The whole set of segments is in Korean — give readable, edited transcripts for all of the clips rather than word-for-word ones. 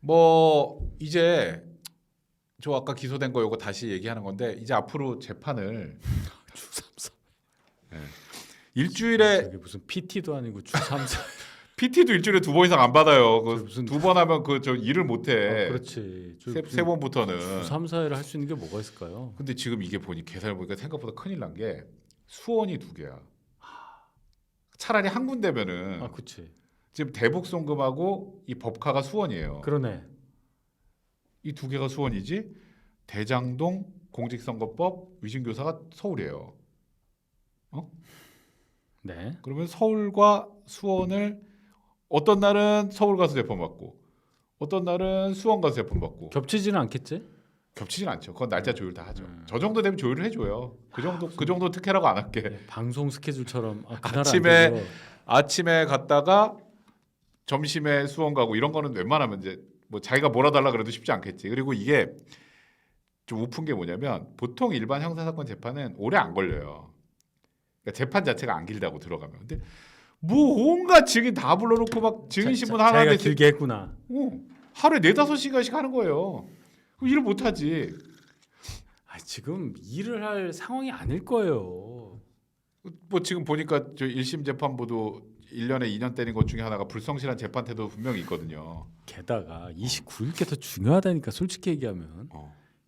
뭐 이제 저 아까 기소된 거 요거 다시 얘기하는 건데 이제 앞으로 재판을 주3사 일주일에 저게 무슨 PT도 아니고 주3사 PT도 일주일에 2번 이상 안 받아요. 저 그 무슨- 2번 하면 그 저 일을 못 해. 그렇지. 세 번부터는. 주3사회를 할 수 있는 게 뭐가 있을까요? 근데 지금 이게 보니 계산해 보니까 생각보다 큰일 난 게 수원이 2개야. 차라리 한 군데면은 아, 그렇지. 지금 대북송금하고 이 법카가 수원이에요. 그러네. 이 2개가 수원이지 대장동 공직선거법 위증교사가 서울이에요. 네. 그러면 서울과 수원을 어떤 날은 서울 가서 재판 받고 어떤 날은 수원 가서 재판 받고 겹치지는 않겠지? 겹치진 않죠. 그건 날짜 조율 다 하죠. 저 정도 되면 조율을 해줘요. 그 정도 특혜라고 안 할게. 네, 방송 스케줄처럼 그날 아침에 갔다가 점심에 수원 가고 이런 거는 웬만하면 이제 뭐 자기가 몰아달라 그래도 쉽지 않겠지. 그리고 이게 좀 우픈 게 뭐냐면 보통 일반 형사사건 재판은 오래 안 걸려요. 그러니까 재판 자체가 안 길다고 들어가면. 근데 뭐 온갖 증인 다 불러놓고 막 증인 신문 자기가 하나에 길게 했구나. 하루에 4-5시간씩 하는 거예요. 그럼 일을 못 하지. 아, 지금 일을 할 상황이 아닐 거예요. 뭐 지금 보니까 저 1심 재판부도 1년에 2년 때린 것 중에 하나가 불성실한 재판 태도 분명히 있거든요. 게다가 29일 더 중요하다니까 솔직히 얘기하면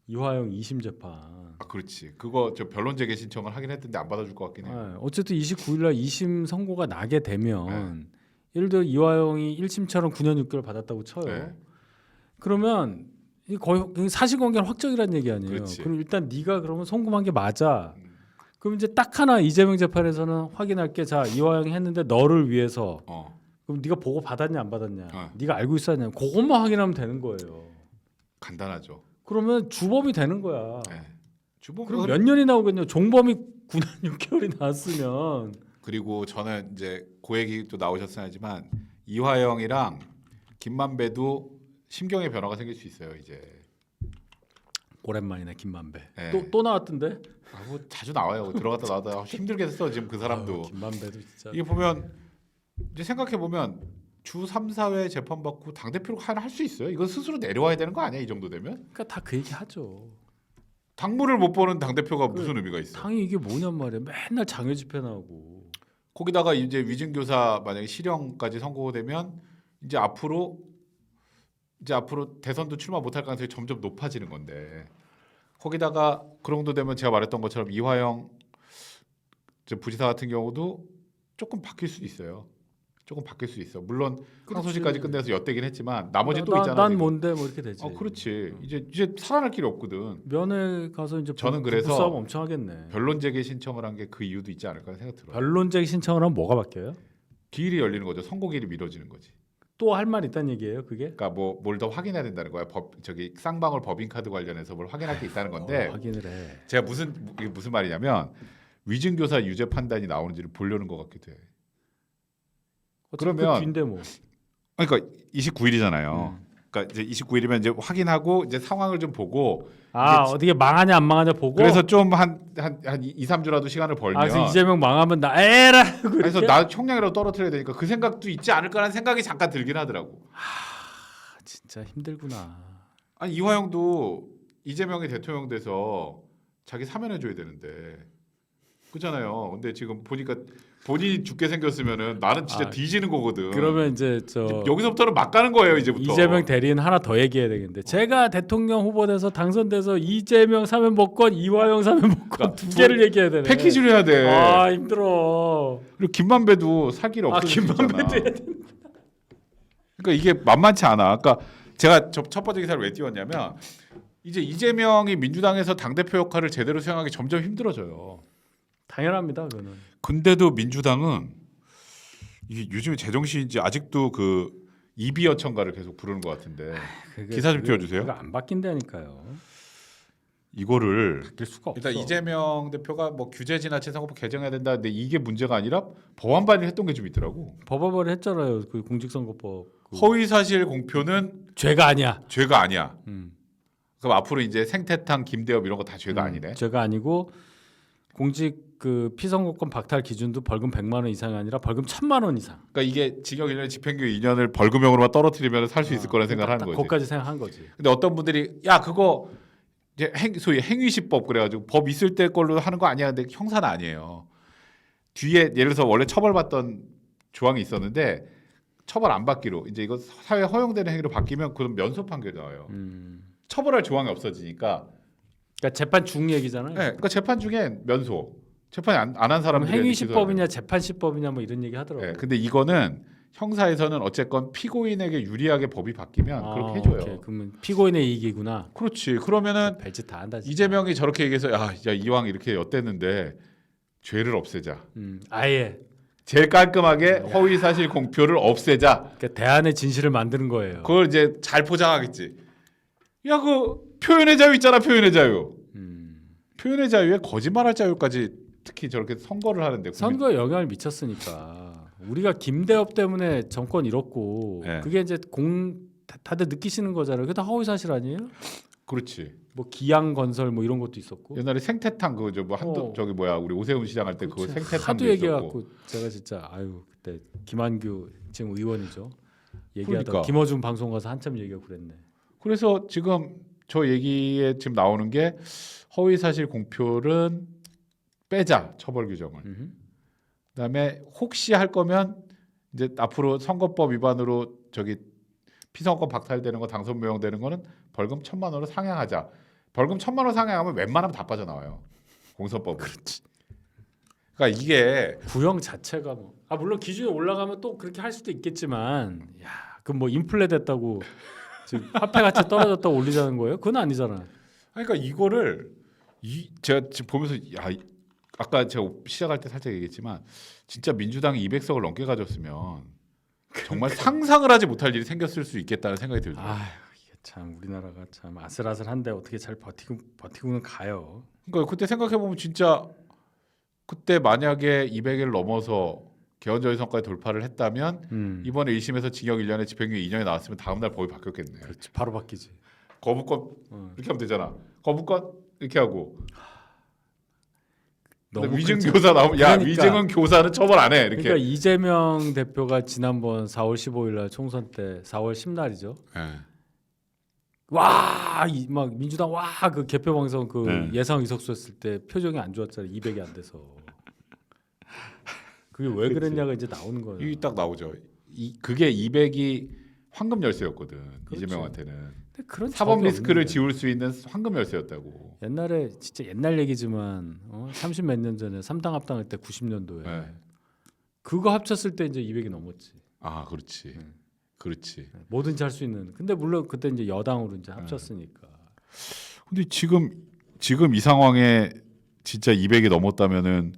이화영 2심 재판. 아 그렇지. 그거 저 변론 재개 신청을 하긴 했는데 안 받아줄 것 같긴 해요. 어쨌든 29일 날 2심 선고가 나게 되면 예를 들어 이화영이 1심처럼 9년 6개월 받았다고 쳐요. 네. 그러면 이 거의 사실관계는 확정이란 얘기 아니에요. 그렇지. 그럼 일단 네가 그러면 송금한 게 맞아. 그럼 이제 딱 하나 이재명 재판에서는 확인할 게 자 이화영이 했는데 너를 위해서 그럼 네가 보고 받았냐 안 받았냐 네가 알고 있었냐 그것만 확인하면 되는 거예요. 간단하죠. 그러면 주범이 되는 거야. 네. 주범 그럼 몇 년이 나오겠냐. 종범이 9년 6개월이 나왔으면. 그리고 저는 이제 그 얘기 또 나오셨어야지만 이화영이랑 김만배도 심경의 변화가 생길 수 있어요. 이제 오랜만이네 김만배. 네. 또 나왔던데? 뭐 자주 나와요. 들어갔다 나왔다 힘들겠어 지금 그 사람도. 아유, 김만배도 진짜. 이게 보면 이제 생각해 보면 주 3, 4회 재판 받고 당 대표로 할 수 있어요. 이건 스스로 내려와야 되는 거 아니야? 이 정도 되면 그러니까 다 그 얘기 하죠. 당무를 못 보는 당 대표가 무슨 의미가 있어? 당이 이게 뭐냔 말이야. 맨날 장외 집회 나오고. 거기다가 이제 위증교사 만약에 실형까지 선고되면 이제 앞으로 대선도 출마 못할 가능성이 점점 높아지는 건데 거기다가 그 정도 되면 제가 말했던 것처럼 이화영 부지사 같은 경우도 조금 바뀔 수 있어요. 조금 바뀔 수 있어. 물론 항소심까지 끝내서 엿대긴 했지만 나머지 또 있잖아. 난 지금. 뭔데 뭐 이렇게 되지. 그렇지. 이제 살아날 길이 없거든. 면회 가서 이제 저는 그래서 싸움 엄청 하겠네. 변론 재개 신청을 한 게 그 이유도 있지 않을까 생각 들어요. 변론제 신청을 하면 뭐가 바뀌어요? 길이 열리는 거죠. 선고길이 미뤄지는 거지. 또 할 말 있다는 얘기예요, 그게? 그러니까 뭐 뭘 더 확인해야 된다는 거야. 쌍방울 법인카드 관련해서 뭘 확인할 게 있다는 건데 확인을 해. 제가 이게 무슨 말이냐면 위증교사 유죄 판단이 나오는지를 보려는 것 같기도 해. 그러면 그 뒤인데 뭐. 그러니까 29일이잖아요. 그러니까 이제 29일이면 이제 확인하고 이제 상황을 좀 보고 어떻게 망하냐 안 망하냐 보고. 그래서 좀 한 2, 3주라도 시간을 벌면 그래서 이재명 망하면 나 에라. 그래서 나 총량이라도 떨어뜨려야 되니까 그 생각도 있지 않을까라는 생각이 잠깐 들긴 하더라고. 진짜 힘들구나. 아니 이화영도 이재명이 대통령 돼서 자기 사면해 줘야 되는데 그렇잖아요. 근데 지금 보니까 본인이 죽게 생겼으면은 나는 진짜 뒤지는 거거든. 그러면 이제 여기서부터는 막 가는 거예요. 이제부터. 이재명 대리인 하나 더 얘기해야 되겠는데 제가 대통령 후보돼서 당선돼서 이재명 사면 복권, 이화영 사면 복권 그러니까 두 개를 얘기해야 되네. 패키지로 해야 돼. 힘들어. 그리고 김만배도 살 길이 없어져. 김만배도 해야 돼. 그러니까 이게 만만치 않아. 그러니까 제가 첫 번째 기사를 왜 띄웠냐면 이제 이재명이 민주당에서 당 대표 역할을 제대로 수행하기 점점 힘들어져요. 당연합니다, 그거는. 근데도 민주당은 이게 요즘에 제정신인지 아직도 그 이비여천가를 계속 부르는 것 같은데 기사 좀 띄워주세요. 그거 안 바뀐다니까요. 이거를 바뀔 수가 없어. 일단 이재명 대표가 뭐 규제 지나친 선거법 개정해야 된다. 근데 이게 문제가 아니라 법안 발의를 했던 게 좀 있더라고. 법안을 했잖아요. 그 공직선거법. 허위사실 공표는 죄가 아니야. 죄가 아니야. 그럼 앞으로 이제 생태탕, 김대엽 이런 거 다 죄가 아니네. 죄가 아니고 공직 그 피선거권 박탈 기준도 벌금 100만 원 이상이 아니라 벌금 1,000만 원 이상. 그러니까 이게 징역 1년, 집행유예 2년을 벌금형으로만 떨어뜨리면 살 수 있을 거라는 생각을 하는 거지. 거기까지 생각한 거지. 근데 어떤 분들이 야 그거 이제 소위 행위시법 그래가지고 법 있을 때 걸로 하는 거 아니야. 근데 형사는 아니에요. 뒤에 예를 들어서 원래 처벌받던 조항이 있었는데 처벌 안 받기로 이제 이거 사회 허용되는 행위로 바뀌면 그건 면소 판결이 나와요. 처벌할 조항이 없어지니까. 그러니까 재판 중 얘기잖아요. 네, 그러니까 재판 중에 면소. 재판 안 한 사람들 행위시법이냐 재판시법이냐 뭐 이런 얘기 하더라고요. 네, 근데 이거는 형사에서는 어쨌건 피고인에게 유리하게 법이 바뀌면 그렇게 해줘요. 오케이. 그러면 피고인의 이익이구나. 그렇지. 그러면은 별짓 다 한다. 진짜. 이재명이 저렇게 얘기해서 야 이왕 이렇게 엿댔는데 죄를 없애자. 아예. 제일 깔끔하게 허위 사실 공표를 없애자. 그러니까 대안의 진실을 만드는 거예요. 그걸 이제 잘 포장하겠지. 야 그 표현의 자유 있잖아. 표현의 자유. 표현의 자유에 거짓말할 자유까지 특히 저렇게 선거를 하는데 선거에 영향을 미쳤으니까 우리가 김대엽 때문에 정권 잃었고 네. 그게 이제 다들 느끼시는 거잖아요. 그게 다 허위 사실 아니에요? 그렇지. 뭐 기양건설 뭐 이런 것도 있었고 옛날에 생태탕 그저 뭐 한도 저기 뭐야 우리 오세훈 시장 할 때 그거 생태탕도 하도 있었고. 얘기해갖고 제가 진짜 아유 그때 김한규 지금 의원이죠. 얘기하다 그러니까. 김어준 방송 가서 한참 얘기하고 그랬네. 그래서 지금 저 얘기에 지금 나오는 게 허위 사실 공표는 빼자 처벌 규정을. 그다음에 혹시 할 거면 이제 앞으로 선거법 위반으로 저기 피선거권 박탈되는 거 당선 무효되는 거는 벌금 1,000만 원으로 상향하자. 벌금 1,000만 원 상향하면 웬만하면 다 빠져나와요. 공선법은. 그렇지. 그러니까 이게 구형 자체가 뭐 물론 기준이 올라가면 또 그렇게 할 수도 있겠지만 야 그럼 뭐 인플레 됐다고 지금 화폐 가치 떨어졌다고 올리자는 거예요? 그건 아니잖아. 그러니까 이거를 제가 지금 보면서 아까 제가 시작할 때 살짝 얘기했지만 진짜 민주당이 200석을 넘게 가졌으면 정말 상상을 하지 못할 일이 생겼을 수 있겠다는 생각이 들더라고요. 아 이게 참 우리나라가 참 아슬아슬한데 어떻게 잘 버티고는 가요. 그러니까 그때 생각해 보면 진짜 그때 만약에 200일 넘어서 개헌적인 성과에 돌파를 했다면 이번에 1심에서 징역 1년에 집행유예 2년이 나왔으면 다음 날 법이 바뀌었겠네. 그렇지 바로 바뀌지. 거부권 이렇게 하면 되잖아. 거부권 이렇게 하고. 위증 교사 나오면 야 위증은 교사는 처벌 안 해. 이렇게. 그러니까 이재명 대표가 지난번 4월 15일 날 총선 때 4월 10날이죠. 네. 막 민주당 그 개표 방송 그 네. 예상 의석수 했을 때 표정이 안 좋았잖아요. 200이 안 돼서. 그게 왜 그랬냐가 이제 나오는 거예요. 이게 딱 나오죠. 그게 200이 황금 열쇠였거든. 그렇죠. 이재명한테는. 근데 그런 사법 적이 리스크를 없는데. 지울 수 있는 황금 열쇠였다고. 옛날에 진짜 옛날 얘기지만 30 몇 년 전에 3당 합당할 때 90년도에 네. 그거 합쳤을 때 이제 200이 넘었지. 아, 그렇지. 그렇지. 뭐든지 할 수 있는. 근데 물론 그때 이제 여당으로 이제 합쳤으니까. 근데 지금 이 상황에 진짜 200이 넘었다면은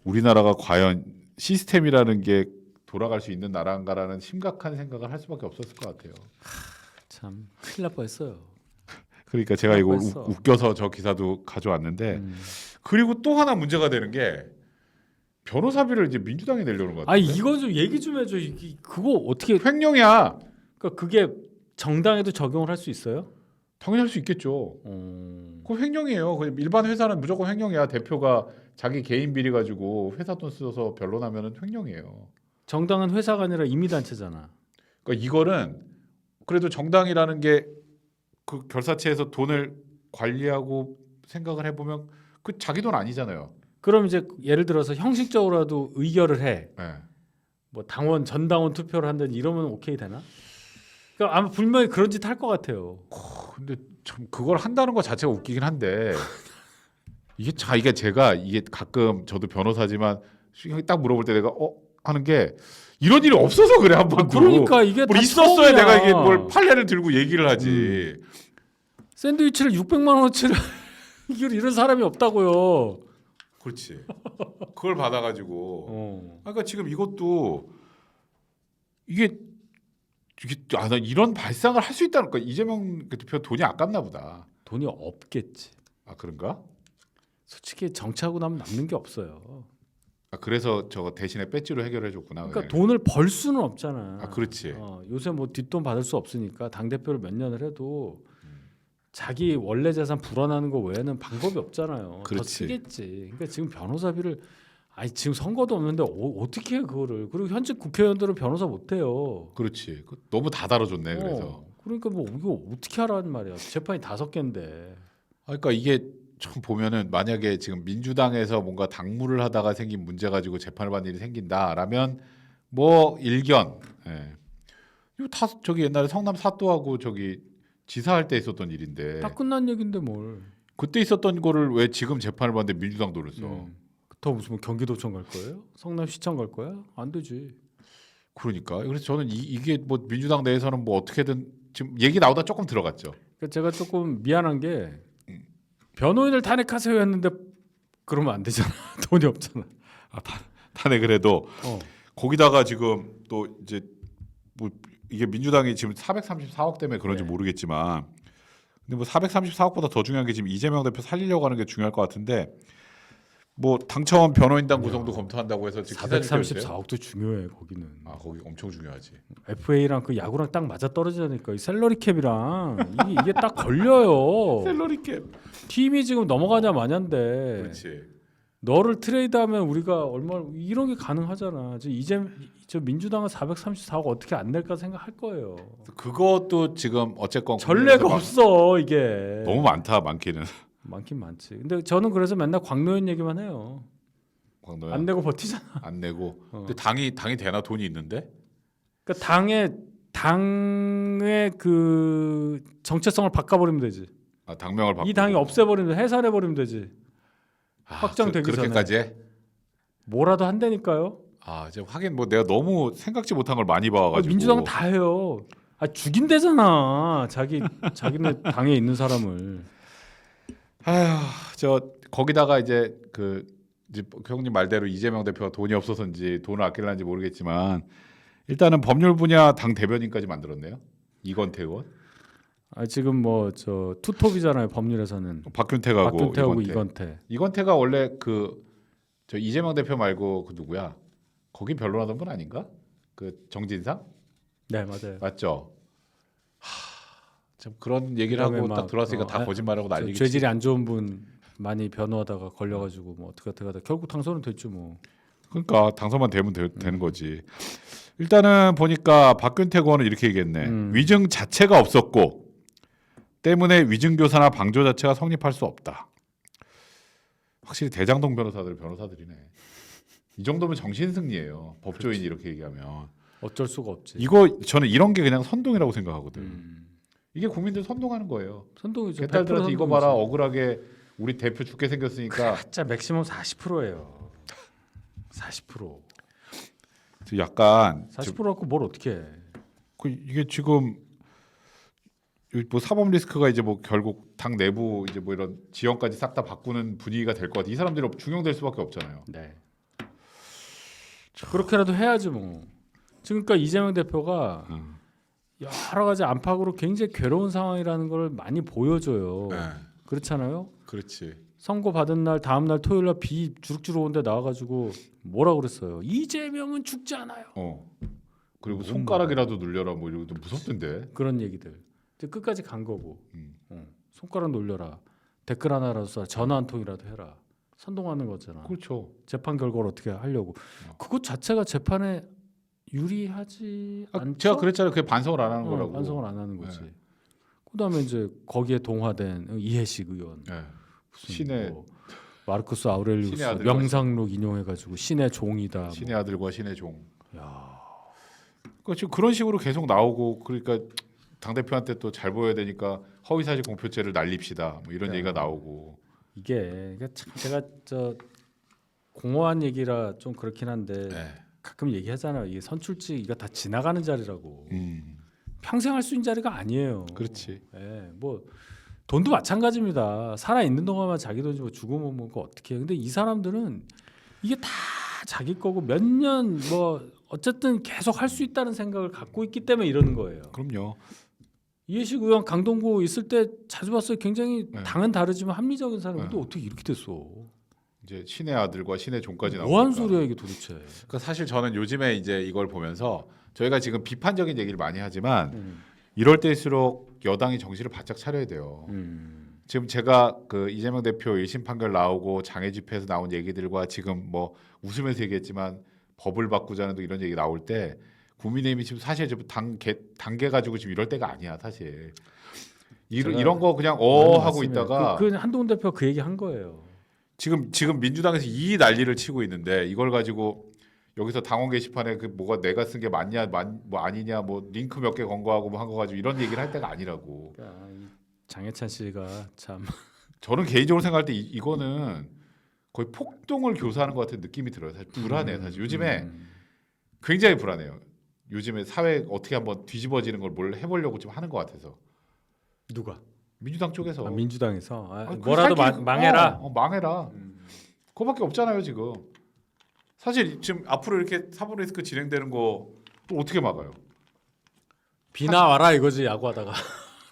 우리나라가 과연 시스템이라는 게 돌아갈 수 있는 나라인가라는 심각한 생각을 할 수밖에 없었을 것 같아요. 참 큰일 날 뻔했어요. 그러니까 제가 이거 뻔했어. 웃겨서 저 기사도 가져왔는데 그리고 또 하나 문제가 되는 게 변호사비를 이제 민주당이 내려는 것 같아요. 이거 좀 얘기 좀 해줘. 그거 어떻게? 횡령이야. 그러니까 그게 정당에도 적용을 할 수 있어요? 당연히 할 수 있겠죠. 그거 횡령이에요. 그냥 일반 회사는 무조건 횡령이야. 대표가 자기 개인 비리 가지고 회사 돈 써서 변론하면은 횡령이에요. 정당은 회사가 아니라 임의단체잖아. 그러니까 이거는 그래도 정당이라는 게 그 결사체에서 돈을 관리하고 생각을 해보면 그 자기 돈 아니잖아요. 그럼 이제 예를 들어서 형식적으로라도 의결을 해. 네. 뭐 당원 전당원 투표를 한다든지 이러면 오케이 되나? 그러니까 아마 분명히 그런 짓 할 것 같아요. 근데 참 그걸 한다는 것 자체가 웃기긴 한데 이게 제가 가끔 저도 변호사지만 형이 딱 물어볼 때 내가 하는 게 이런 일이 없어서 그래 한 번도. 그러니까 이게 뭘 다 있었어야 처음이야. 내가 이게 뭘 판례를 들고 얘기를 하지. 샌드위치를 600만 원어치를 이런 사람이 없다고요. 그렇지. 그걸 받아가지고. 그러니까 지금 이것도 이게 나 이런 발상을 할 수 있다는 거야. 이재명 대표 돈이 아깝나 보다. 돈이 없겠지. 아 그런가? 솔직히 정치하고 나면 남는 게 없어요. 아, 그래서 저거 대신에 배지로 해결해 줬구나. 그러니까 돈을 벌 수는 없잖아. 아 그렇지. 요새 뭐 뒷돈 받을 수 없으니까 당 대표를 몇 년을 해도 자기 원래 재산 불어나는 거 외에는 방법이 없잖아요. 더 그렇지. 쓰겠지. 그러니까 지금 변호사비를 아니 지금 선거도 없는데 어떻게 해 그거를. 그리고 현직 국회의원들은 변호사 못 해요. 그렇지. 너무 다 다뤄줬네. 그래서. 그러니까 뭐 이거 어떻게 하라는 말이야. 재판이 5개인데. 그러니까 이게 좀 보면은 만약에 지금 민주당에서 뭔가 당무를 하다가 생긴 문제 가지고 재판을 받는 일이 생긴다라면 뭐 일견. 예. 이거 다 저기 옛날에 성남 사또하고 저기 지사할 때 있었던 일인데 다 끝난 얘긴데 뭘. 그때 있었던 거를 왜 지금 재판을 받는데 민주당 노렸어? 더 무슨 뭐 경기도청 갈 거예요? 성남시청 갈 거야? 안 되지. 그러니까 그래서 저는 이게 뭐 민주당 내에서는 뭐 어떻게든 지금 얘기 나오다 조금 들어갔죠. 그러니까 제가 조금 미안한 게 변호인을 탄핵하세요 했는데 그러면 안 되잖아. 돈이 없잖아. 탄핵을 해도 거기다가 지금 또 이제 뭐 이게 민주당이 지금 434억 때문에 그런지 네. 모르겠지만 근데 뭐 434억보다 더 중요한 게 지금 이재명 대표 살리려고 하는 게 중요할 것 같은데 뭐 당차원 변호인단 구성도 검토한다고 해서 지금 434억도 중요해 거기는. 아 거기 엄청 중요하지. FA랑 그 야구랑 딱 맞아 떨어지니까 이 셀러리 캡이랑 이게 딱 걸려요. 셀러리 캡. 팀이 지금 넘어가냐 마냐인데. 그렇지. 너를 트레이드하면 우리가 얼마 이런 게 가능하잖아. 저 민주당은 434억 어떻게 안 낼까 생각할 거예요. 그것도 지금 어쨌건 전례가 없어 이게. 너무 많기는. 많긴 많지. 근데 저는 그래서 맨날 광노현 얘기만 해요. 광노현 안 내고 버티잖아. 안 내고. 근데 당이 되나 돈이 있는데? 그러니까 당의 그 정체성을 바꿔버리면 되지. 아 당명을 바꾸고. 이 당이 없애버리면 해산해버리면 되지. 확정되기 전에. 그렇게까지 해? 뭐라도 한다니까요. 아 이제 하긴 뭐 내가 너무 생각지 못한 걸 많이 봐가지고. 민주당은 다 해요. 죽인대잖아. 자기네 당에 있는 사람을. 아휴 저 거기다가 이제 그 이제 형님 말대로 이재명 대표가 돈이 없어서인지 돈을 아낄는지 모르겠지만 일단은 법률 분야 당 대변인까지 만들었네요. 이건태 의원. 지금 뭐 저 투톱이잖아요. 법률에서는. 박균택하고 이건태. 이건태가 원래 그 저 이재명 대표 말고 그 누구야? 거기 변론하던 분 아닌가? 그 정진상? 네 맞아요. 맞죠. 참 그런 얘기를 하고 딱 들어왔으니까 다 거짓말하고 난리겠지. 죄질이 안 좋은 분 많이 변호하다가 걸려가지고 뭐 어떻게 하다 결국 당선은 됐죠 뭐. 그러니까 당선만 되면 되는 거지. 일단은 보니까 박균택 의원은 이렇게 얘기했네. 위증 자체가 없었고 때문에 위증 교사나 방조 자체가 성립할 수 없다. 확실히 대장동 변호사들이네. 이 정도면 정신승리예요. 법조인이 이렇게 얘기하면. 어쩔 수가 없지. 이거 저는 이런 게 그냥 선동이라고 생각하거든. 이게 국민들 선동하는 거예요. 선동이죠. 개딸들한테 이거 봐라 억울하게 우리 대표 죽게 생겼으니까. 진짜 맥시멈 40%예요. 40%. 약간 40% 갖고 뭘 어떻게 해? 이게 지금 뭐 사법 리스크가 이제 뭐 결국 당 내부 이제 뭐 이런 지형까지 싹 다 바꾸는 분위기가 될 것 같아. 이 사람들이 중용될 수밖에 없잖아요. 네. 그렇게라도 해야지 뭐. 지금 그러니까 이재명 대표가 여러 가지 안팎으로 굉장히 괴로운 상황이라는 걸 많이 보여줘요. 네. 그렇잖아요. 그렇지. 선거 받은 날 다음 날 토요일 날 비 주룩주룩 온데 나와가지고 뭐라 그랬어요. 이재명은 죽지 않아요. 그리고 손가락이라도 눌려라 뭐 이러고 무섭던데. 그런 얘기들. 끝까지 간 거고. 손가락 놀려라. 댓글 하나라도 써. 전화 한 통이라도 해라. 선동하는 거잖아. 그렇죠. 재판 결과를 어떻게 하려고. 그것 자체가 재판에 유리하지 않죠. 제가 그랬잖아요. 그게 반성을 안 하는 거라고. 반성을 안 하는 거지. 그다음에 이제 거기에 동화된 이해식 의원. 네. 신의 뭐 마르쿠스 아우렐리우스 명상록 인용해가지고 신의 종이다. 신의 아들과 신의 종. 야. 그러니까 지금 그런 식으로 계속 나오고 그러니까 당 대표한테 또 잘 보여야 되니까 허위사실 공표죄를 날립시다. 뭐 이런 얘기가 나오고. 이게 참 제가 저 공허한 얘기라 좀 그렇긴 한데 가끔 얘기하잖아요. 이게 선출직 이거 다 지나가는 자리라고. 평생 할 수 있는 자리가 아니에요. 그렇지. 뭐 돈도 마찬가지입니다. 살아 있는 동안만 자기 돈이고 죽으면 뭐 어떻게 해? 근데 이 사람들은 이게 다 자기 거고 몇 년 뭐 어쨌든 계속 할 수 있다는 생각을 갖고 있기 때문에 이러는 거예요. 그럼요. 이해식 의원 강동구 있을 때 자주 봤어요. 굉장히 당은 다르지만 합리적인 사람인데 어떻게 이렇게 됐어? 이제 신의 아들과 신의 종까지 나오니까. 뭐하는 소리야 이게 도대체? 그러니까 사실 저는 요즘에 이제 이걸 보면서 저희가 지금 비판적인 얘기를 많이 하지만 이럴 때일수록 여당이 정신을 바짝 차려야 돼요. 지금 제가 그 이재명 대표 1심 판결 나오고 장애 집회에서 나온 얘기들과 지금 뭐 웃으면서 얘기했지만 법을 바꾸자는 등 이런 얘기 나올 때 국민의힘이 지금 사실 지금 단계 가지고 지금 이럴 때가 아니야 사실. 이런 거 그냥 하고 맞습니다. 있다가 그 한동훈 대표 그 얘기 한 거예요. 지금 민주당에서 이 난리를 치고 있는데 이걸 가지고 여기서 당원 게시판에 그 뭐가 내가 쓴 게 맞냐 뭐 아니냐 뭐 링크 몇 개 권고하고 뭐 한 거 가지고 이런 얘기를 할 때가 아니라고. 그러니까 이 장해찬 씨가 참 저는 개인적으로 생각할 때 이거는 거의 폭동을 교사하는 것 같은 느낌이 들어요. 사실 불안해. 사실 요즘에 굉장히 불안해요. 요즘에 사회 어떻게 한번 뒤집어지는 걸 뭘 해보려고 지금 하는 것 같아서. 누가? 민주당 쪽에서. 민주당에서 그 뭐라도 망해라. 망해라. 그거밖에 없잖아요 지금. 사실 지금 앞으로 이렇게 사법 리스크 진행되는 거 또 어떻게 막아요? 비 나와라 이거지 야구하다가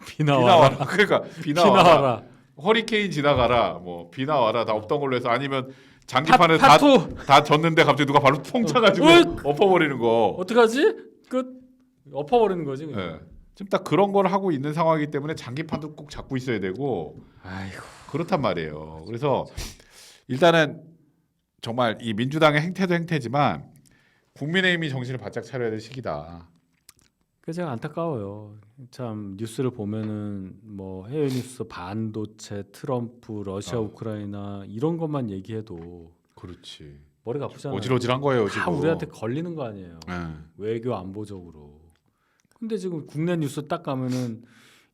비 비 나와라. 나와라. 그러니까 비 나와라. 허리케인 지나가라. 뭐 비 나와라. 다 없던 걸로 해서 아니면 장기판에 다 졌는데 갑자기 누가 발로 통 차가지고 엎어버리는 거. 어떡하지? 그 엎어버리는 거지. 그냥. 네. 지금 딱 그런 걸 하고 있는 상황이기 때문에 장기판도 꼭 잡고 있어야 되고. 아이고. 그렇단 말이에요. 그래서 일단은 정말 이 민주당의 행태도 행태지만 국민의힘이 정신을 바짝 차려야 될 시기다. 그 제가 안타까워요. 참 뉴스를 보면은 뭐 해외 뉴스 반도체, 트럼프, 러시아, 우크라이나 이런 것만 얘기해도 그렇지. 머리가 아프잖아요. 어질어질한 거예요 다 지금. 우리한테 걸리는 거 아니에요. 네. 외교 안보적으로. 근데 지금 국내 뉴스 딱 가면은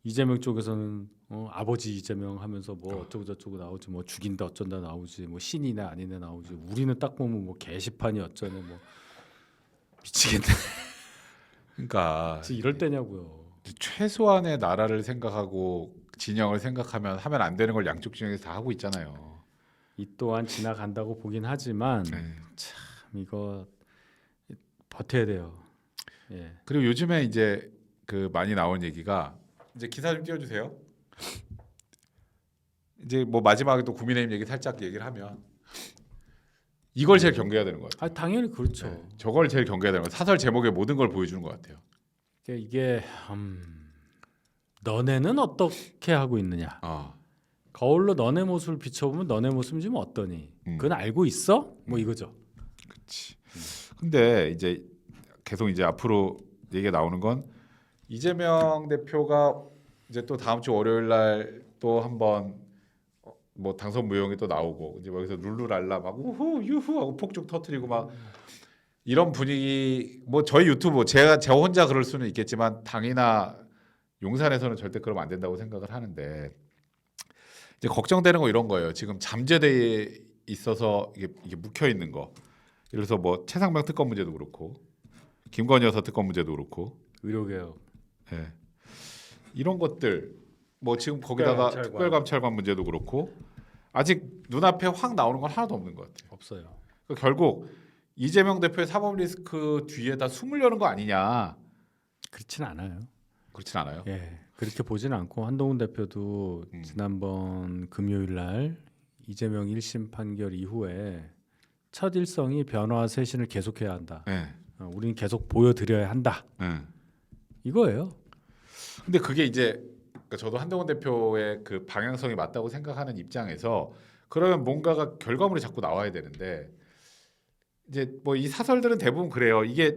이재명 쪽에서는 아버지 이재명 하면서 뭐 어쩌고 저쩌고 나오지, 뭐 죽인다 어쩐다 나오지, 뭐 신이네 아니네 나오지. 우리는 딱 보면 뭐 게시판이 어쩌네 뭐 미치겠네. 그러니까 이럴 때냐고요. 최소한의 나라를 생각하고 진영을 생각하면 하면 안 되는 걸 양쪽 진영에서 다 하고 있잖아요. 이 또한 지나간다고 보긴 하지만 네. 참 이거 버텨야 돼요. 예. 그리고 요즘에 이제 그 많이 나온 얘기가 이제 기사 좀 띄워주세요. 이제 뭐 마지막에 또 국민의힘 얘기 살짝 얘기를 하면 이걸 제일 경계해야 되는 것 같아요. 당연히 그렇죠. 네. 저걸 제일 경계해야 되는 것 같아요. 사설 제목의 모든 걸 보여주는 것 같아요. 이게 너네는 어떻게 하고 있느냐. 거울로 너네 모습을 비춰보면 너네 모습이 좀 어떠니? 그건 알고 있어? 뭐 이거죠. 그렇지. 근데 이제 계속 이제 앞으로 얘기가 나오는 건 이재명 대표가 이제 또 다음 주 월요일 날 또 한번 뭐 당선 무용이 또 나오고 이제 여기서 룰루랄라 막 우후 유후 하고 폭죽 터트리고 막 이런 분위기 뭐 저희 유튜브 제가 저 혼자 그럴 수는 있겠지만 당이나 용산에서는 절대 그러면 안 된다고 생각을 하는데 이제 걱정되는 거 이런 거예요. 지금 잠재대에 있어서 이게 묵혀 있는 거. 그래서 뭐 최상병 특검 문제도 그렇고 김건희 여사 특검 문제도 그렇고 의료개혁. 네. 이런 것들 뭐 지금 거기다가 특별감찰관. 특별감찰관 문제도 그렇고 아직 눈앞에 확 나오는 건 하나도 없는 것 같아요. 없어요. 그러니까 결국 이재명 대표의 사법 리스크 뒤에다 숨을 여는 거 아니냐. 그렇진 않아요. 그렇진 않아요. 예, 그렇게 보지는 않고 한동훈 대표도 지난번 금요일 날 이재명 1심 판결 이후에 첫 일성이 변화와 쇄신을 계속해야 한다. 네. 우리는 계속 보여드려야 한다. 네. 이거예요. 근데 그게 이제 그러니까 저도 한동훈 대표의 그 방향성이 맞다고 생각하는 입장에서 그러면 뭔가가 결과물이 자꾸 나와야 되는데 이제 뭐 이 사설들은 대부분 그래요. 이게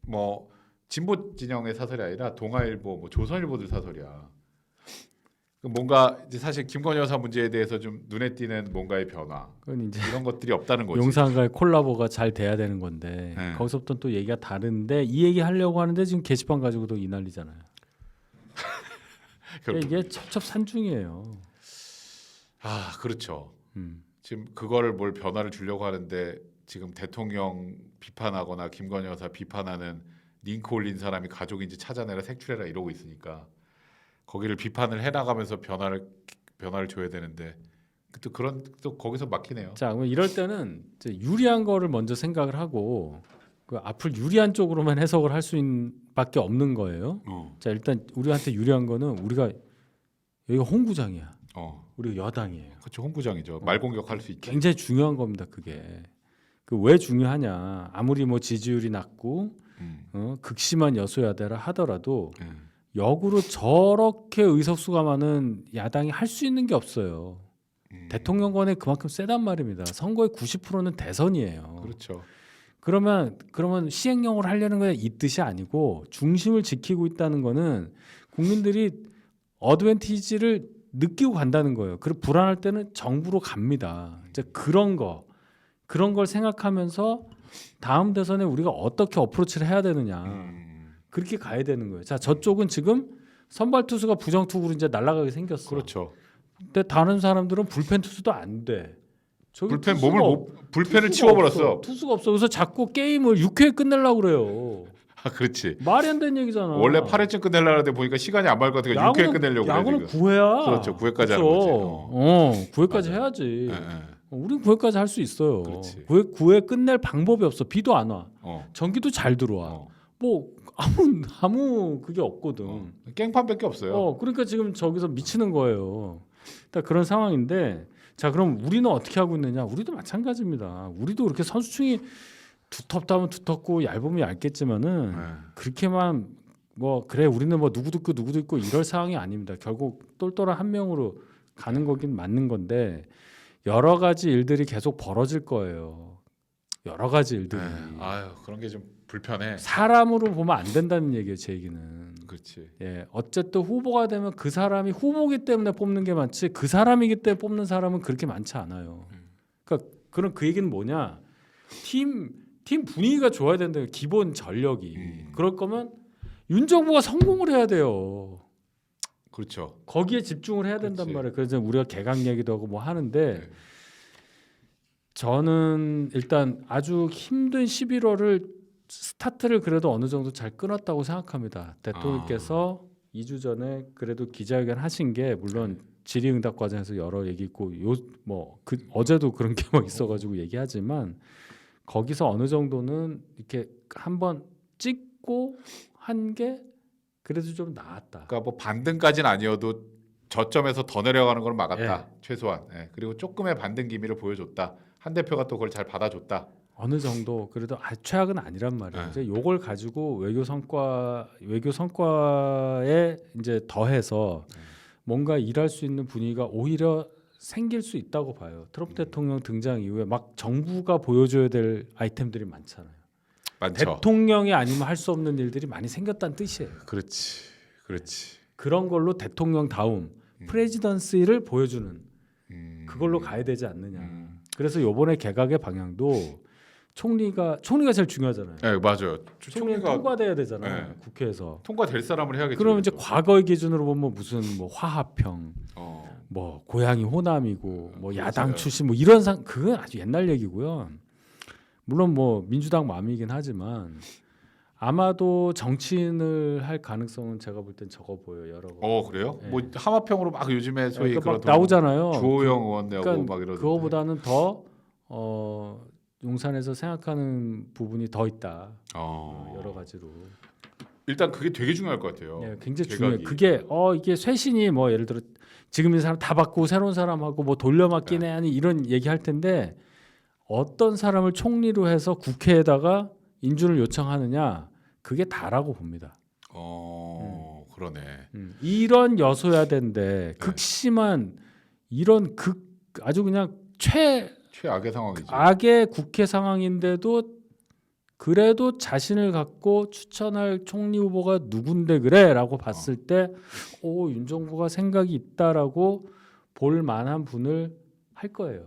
뭐 진보 진영의 사설이 아니라 동아일보, 뭐 조선일보들 사설이야. 뭔가 이제 사실 김건희 여사 문제에 대해서 좀 눈에 띄는 뭔가의 변화, 그건 이제 이런 것들이 없다는 거지. 용산과의 콜라보가 잘 돼야 되는 건데 네. 거기서부터 또 얘기가 다른데 이 얘기 하려고 하는데 지금 게시판 가지고도 이 난리잖아요. 그러니까 이게 첩첩산중이에요. 그렇죠. 음. 지금 그거를 뭘 변화를 주려고 하는데 지금 대통령 비판하거나 김건희 여사 비판하는 링크 올린 사람이 가족인지 찾아내라 색출해라 이러고 있으니까 거기를 비판을 해나가면서 변화를 줘야 되는데 또 거기서 막히네요. 자, 그럼 이럴 때는 이제 유리한 거를 먼저 생각을 하고 그 앞을 유리한 쪽으로만 해석을 할 수밖에 없는 거예요. 자, 일단 우리한테 유리한 거는 우리가 여기가 홍구장이야. 우리가 여당이에요. 그렇죠. 홍구장이죠. 말공격할 수 있게. 굉장히 중요한 겁니다. 그게 그 왜 중요하냐? 아무리 뭐 지지율이 낮고 극심한 여소야대라 하더라도 역으로 저렇게 의석수가 많은 야당이 할 수 있는 게 없어요. 대통령권에 그만큼 세단 말입니다. 선거의 90%는 대선이에요. 그렇죠. 그러면 시행령으로 하려는 건 이 뜻이 아니고 중심을 지키고 있다는 거는 국민들이 어드밴티지를 느끼고 간다는 거예요. 그리고 불안할 때는 정부로 갑니다. 이제 그런 걸 생각하면서 다음 대선에 우리가 어떻게 어프로치를 해야 되느냐 그렇게 가야 되는 거예요. 자, 저쪽은 지금 선발 투수가 부정 투구로 이제 날아가게 생겼어. 그렇죠. 근데 다른 사람들은 불펜 투수도 안 돼. 저기 불펜 투수가 몸을 불펜을 치워버렸어. 없어. 투수가 없어. 그래서 자꾸 게임을 6회에 끝내려고 그래요. 아, 그렇지. 말이 안 되는 얘기잖아. 원래 8회쯤 끝내려고 하는데 보니까 시간이 안 맞을 것 같아서 6회 끝내려고 그래. 야구는 지금. 9회야. 그렇죠. 9회까지 하는 거지. 9회까지 맞아요. 해야지. 예, 예. 우린 9회까지 할 수 있어요. 그렇지. 9회 끝낼 방법이 없어. 비도 안 와. 전기도 잘 들어와. 어. 뭐 아무 그게 없거든. 깽판밖에 없어요. 그러니까 지금 저기서 미치는 거예요. 딱 그런 상황인데, 자, 그럼 우리는 어떻게 하고 있느냐? 우리도 마찬가지입니다. 우리도 그렇게 선수층이 두텁다면 두텁고 얇으면 얇겠지만은 그렇게만 뭐 그래 우리는 뭐 누구도 있고 이럴 상황이 아닙니다. 결국 똘똘한 한 명으로 가는 거긴 맞는 건데 여러 가지 일들이 계속 벌어질 거예요. 여러 가지 일들이. 아유, 그런 게 좀 불편해. 사람으로 보면 안 된다는 얘기예요, 제 얘기는. 그렇지. 예, 어쨌든 후보가 되면 그 사람이 후보기 때문에 뽑는 게 많지 그 사람이기 때문에 뽑는 사람은 그렇게 많지 않아요. 그러니까 그런 그 얘기는 뭐냐? 팀 분위기가 좋아야 된다. 기본 전력이. 그럴 거면 윤 정부가 성공을 해야 돼요. 그렇죠. 거기에 집중을 해야 된단 그렇지. 말이에요. 그래서 우리가 개각 얘기도 하고 뭐 하는데 네. 저는 일단 아주 힘든 11월을 스타트를 그래도 어느 정도 잘 끊었다고 생각합니다. 대통령께서 2주 전에 그래도 기자회견 하신 게 물론 질의응답 과정에서 여러 얘기 있고 어제도 그런 게 막 있어가지고 얘기하지만 거기서 어느 정도는 이렇게 한번 찍고 한 게 그래도 좀 나았다. 그러니까 뭐 반등까지는 아니어도 저점에서 더 내려가는 걸 막았다. 최소한. 예. 그리고 조금의 반등 기미를 보여줬다. 한 대표가 또 그걸 잘 받아줬다. 어느 정도 그래도 최악은 아니란 말이에요. 이제 요걸 가지고 외교 성과에 이제 더해서 뭔가 일할 수 있는 분위기가 오히려 생길 수 있다고 봐요. 트럼프 대통령 등장 이후에 막 정부가 보여줘야 될 아이템들이 많잖아요. 많죠. 대통령이 아니면 할 수 없는 일들이 많이 생겼다는 뜻이에요. 그렇지. 그런 걸로 대통령 다음 프레지던시를 보여주는 그걸로 가야 되지 않느냐. 그래서 이번에 개각의 방향도 총리가 제일 중요하잖아요. 네, 맞아요. 총리가 통과돼야 되잖아요. 네. 국회에서. 통과될 사람을 해야겠죠. 그럼 이제 과거의 기준으로 보면 무슨 뭐 화합형, 뭐 고향이 호남이고, 뭐 야당 출신 뭐 이런 그건 아주 옛날 얘기고요. 물론 뭐 민주당 마음이긴 하지만 아마도 정치인을 할 가능성은 제가 볼 땐 적어 보여요. 여러 번. 그래요? 네. 뭐 하마평으로 막 요즘에 소위 그러니까 막 그런 나오잖아요. 주호영 의원 내고 그러니까 막 이러던데. 그거보다는 더 용산에서 생각하는 부분이 더 있다. 여러 가지로. 일단 그게 되게 중요할 것 같아요. 네, 굉장히 개각이. 중요해요. 그게 이게 쇄신이 뭐 예를 들어 지금 있는 사람 다 바꾸고 새로운 사람하고 뭐 돌려막기네 아니 이런 얘기할 텐데 어떤 사람을 총리로 해서 국회에다가 인준을 요청하느냐 그게 다라고 봅니다. 그러네. 이런 여소야 된데 극심한 이런 아주 그냥 최악의 상황이지. 악의 국회 상황인데도 그래도 자신을 갖고 추천할 총리 후보가 누군데 그래라고 봤을 때 윤 정부가 생각이 있다라고 볼 만한 분을 할 거예요.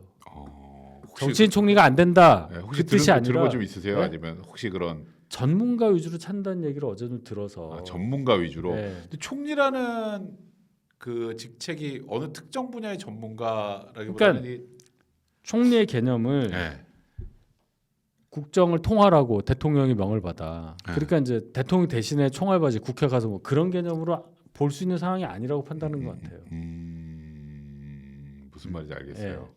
정치인 총리가 안 된다. 혹시 그 뜻이 아니라 들은 거 좀 있으세요? 네? 아니면 혹시 그런 전문가 위주로 찬다는 얘기를 어제 좀 들어서 전문가 위주로. 네. 근데 총리라는 그 직책이 어느 특정 분야의 전문가라기보다는 총리의 개념을 국정을 통할하고 대통령이 명을 받아. 그러니까 이제 대통령 대신에 총알 받이 국회 가서 뭐 그런 개념으로 볼 수 있는 상황이 아니라고 판단하는 것 같아요. 무슨 말인지 알겠어요.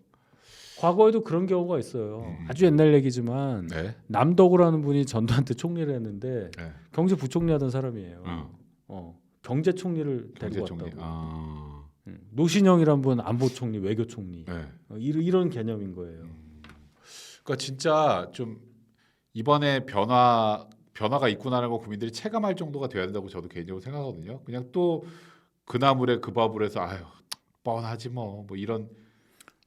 과거에도 그런 경우가 있어요. 아주 옛날 얘기지만 남덕우라는 분이 전두환 때 총리를 했는데 경제부총리 하던 사람이에요. 경제총리를 데리고 왔다고. 노신영이란 분 안보총리, 외교총리 이런 개념인 거예요. 그러니까 진짜 좀 이번에 변화 변화가 있구나라는 거 국민들이 체감할 정도가 돼야 된다고 저도 개인적으로 생각하거든요. 그냥 또 그 나물에 그 밥을 해서 아유 뻔하지 뭐 이런.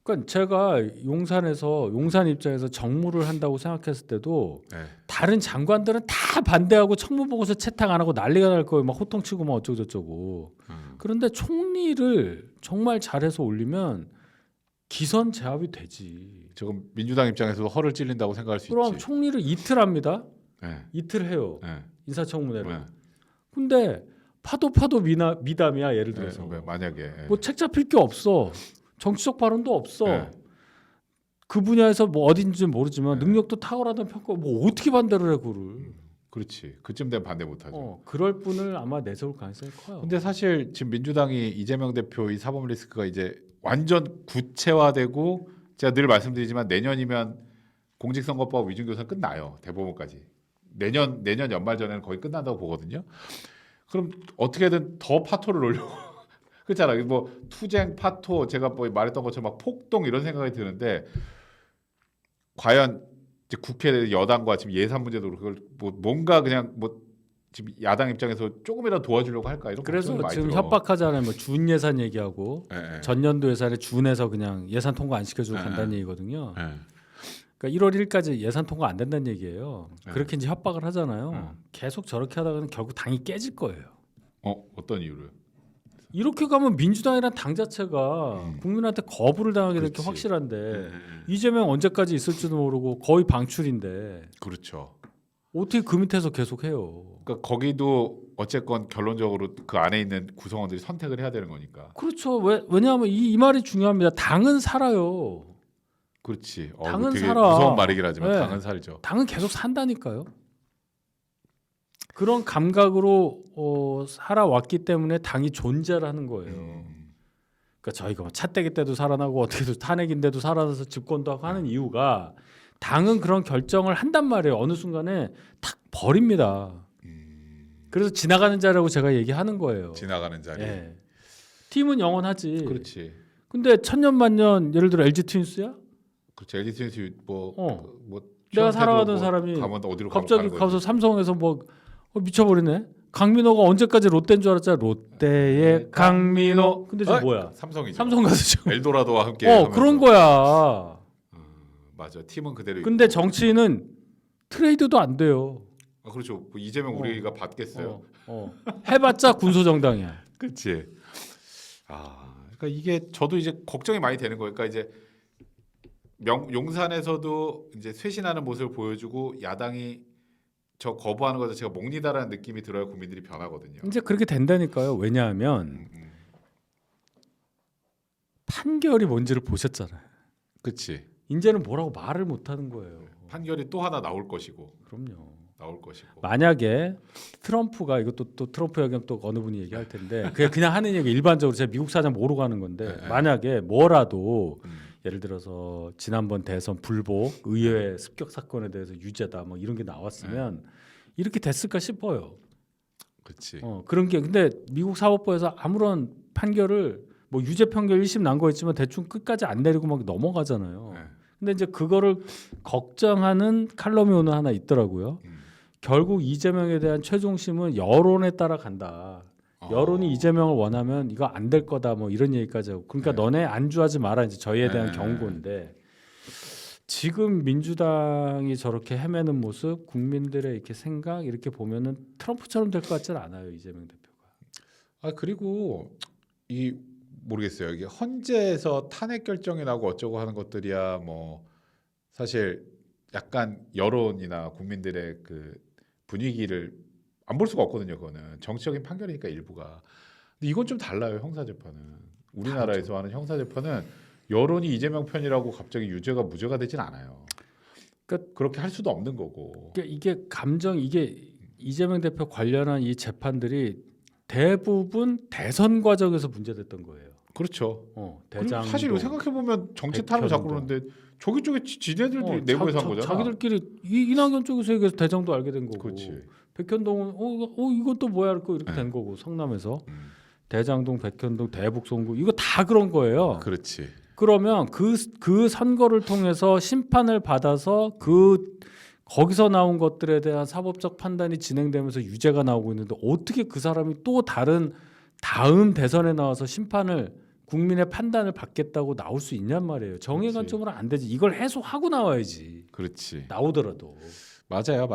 그러니까 제가 용산 입장에서 정무를 한다고 생각했을 때도 네. 다른 장관들은 다 반대하고 청문 보고서 채택 안 하고 난리가 날 거예요. 막 호통치고 막 어쩌고 저쩌고. 그런데 총리를 정말 잘해서 올리면 기선 제압이 되지. 지금 민주당 입장에서도 허를 찔린다고 생각할 수 그럼 있지. 총리를 이틀 합니다. 네. 이틀 해요. 네. 인사청문회를. 네. 근데 파도 미담이야 예를 들어서. 네. 만약에 뭐 책 잡힐 게 없어. 정치적 발언도 없어. 네. 그 분야에서 뭐 어딘지 모르지만 네. 능력도 탁월하다는 평가 뭐 어떻게 반대를 해 그를. 그렇지. 그쯤 되면 반대 못하죠. 그럴 분을 아마 내세울 가능성이 커요. 근데 사실 지금 민주당이 이재명 대표 이 사법 리스크가 이제 완전 구체화되고 제가 늘 말씀드리지만 내년이면 공직선거법 위중교사 끝나요. 대법원까지. 내년 연말 전에는 거의 끝난다고 보거든요. 그럼 어떻게든 더 파토를 올려고 그렇잖아요. 뭐 투쟁 파토 제가 뭐 말했던 것처럼 막 폭동 이런 생각이 드는데 과연 이제 국회 여당과 지금 예산 문제도 그걸 뭐 뭔가 그냥 뭐 지금 야당 입장에서 조금이라도 도와주려고 할까 이런 그래서 걱정이 많이 지금 들어. 협박하잖아요. 뭐 준 예산 얘기하고 네. 전년도 예산에 준해서 그냥 예산 통과 안 시켜주고 네. 간다는 얘기거든요. 네. 그러니까 1월 1일까지 예산 통과 안 된다는 얘기예요. 네. 그렇게 이제 협박을 하잖아요. 계속 저렇게 하다가는 결국 당이 깨질 거예요. 어떤 이유를? 이렇게 가면 민주당이란 당 자체가 국민한테 거부를 당하게 될 게 그렇지. 확실한데 이재명 언제까지 있을지도 모르고 거의 방출인데 그렇죠. 어떻게 그 밑에서 계속 해요. 그러니까 거기도 어쨌건 결론적으로 그 안에 있는 구성원들이 선택을 해야 되는 거니까. 그렇죠. 왜냐하면 이 말이 중요합니다. 당은 살아요. 그렇지. 당은 되게 살아. 무서운 말이긴 하지만 네. 당은 살죠. 당은 계속 산다니까요. 그런 감각으로 살아왔기 때문에 당이 존재를 하는 거예요. 그러니까 저희가 뭐 차떼기 때도 살아나고 어떻게든 탄핵인데도 살아나서 집권도 하고 하는 이유가 당은 그런 결정을 한단 말이에요. 어느 순간에 탁 버립니다. 그래서 지나가는 자리라고 제가 얘기하는 거예요. 지나가는 자리. 예. 팀은 영원하지. 그렇지. 근데 천년만년 예를 들어 LG 트윈스야? 그렇지. LG 트윈스 뭐 내가 취업해도 살아가던 사람이 가면 어디로 갑자기 가는 가서 거지. 삼성에서 뭐 미쳐버리네. 강민호가 언제까지 롯데인 줄 알았잖아. 롯데의 강민호. 근데 지금 뭐야? 삼성이죠. 삼성 가서 지금 엘도라도와 함께. 하면서. 그런 거야. 맞아. 팀은 그대로. 근데 정치인은 트레이드도 안 돼요. 그렇죠. 뭐 이재명 우리가 받겠어요. 해봤자 군소정당이야. 그렇지. 그러니까 이게 저도 이제 걱정이 많이 되는 거예요. 그러니까 이제 용산에서도 이제 쇄신하는 모습을 보여주고 야당이 저 거부하는 것 자체가 목리다라는 느낌이 들어야 국민들이 변하거든요. 이제 그렇게 된다니까요. 왜냐하면 판결이 뭔지를 보셨잖아요. 그렇지. 이제는 뭐라고 말을 못하는 거예요. 판결이 또 하나 나올 것이고. 그럼요. 나올 것이고. 만약에 트럼프가 이것도 또 트럼프 얘기하면 또 어느 분이 얘기할 텐데 그냥 하는 얘기 일반적으로 제가 미국 사정 모르고 하는 건데 만약에 뭐라도 예를 들어서 지난번 대선 불복 의회 습격 사건에 대해서 유죄다 뭐 이런 게 나왔으면 이렇게 됐을까 싶어요. 그렇지. 그런 게 근데 미국 사법부에서 아무런 판결을 뭐 유죄 판결 1심 난 거 있지만 대충 끝까지 안 내리고 막 넘어가잖아요. 근데 이제 그거를 걱정하는 칼럼이 오늘 하나 있더라고요. 결국 이재명에 대한 최종심은 여론에 따라 간다. 여론이 이재명을 원하면 이거 안 될 거다 뭐 이런 얘기까지 하고 그러니까 너네 안주하지 마라 이제 저희에 대한 경고인데 지금 민주당이 저렇게 헤매는 모습 국민들의 이렇게 생각 이렇게 보면은 트럼프처럼 될 것 같지는 않아요 이재명 대표가. 그리고 이 모르겠어요. 이게 헌재에서 탄핵 결정이 나고 어쩌고 하는 것들이야 뭐 사실 약간 여론이나 국민들의 그 분위기를 안 볼 수가 없거든요. 그거는 정치적인 판결이니까 일부가. 근데 이건 좀 달라요. 형사재판은 우리나라에서 하는 형사재판은 여론이 이재명 편이라고 갑자기 유죄가 무죄가 되진 않아요. 그러니까 그렇게 할 수도 없는 거고. 그러니까 이게 감정 이게 이재명 대표 관련한 이 재판들이 대부분 대선 과정에서 문제됐던 거예요. 그렇죠. 대장 사실 이거 생각해 보면 정치 탄압을 자꾸 그러는데 저기 쪽에 지네들이 내부에서 한 거잖아. 자기들끼리 이낙연 쪽에서 얘기해서 대장도 알게 된 거고. 그렇지. 백현동은 이건 또 뭐야 이렇게 된 거고 성남에서 대장동, 백현동, 대북송구 이거 다 그런 거예요. 그렇지. 그러면 그 선거를 통해서 심판을 받아서 그 거기서 나온 것들에 대한 사법적 판단이 진행되면서 유죄가 나오고 있는데 어떻게 그 사람이 또 다른 다음 대선에 나와서 심판을 국민의 판단을 받겠다고 나올 수 있냔 말이에요. 정의 그렇지. 관점으로 안 되지. 이걸 해소하고 나와야지. 그렇지. 나오더라도. 맞아요.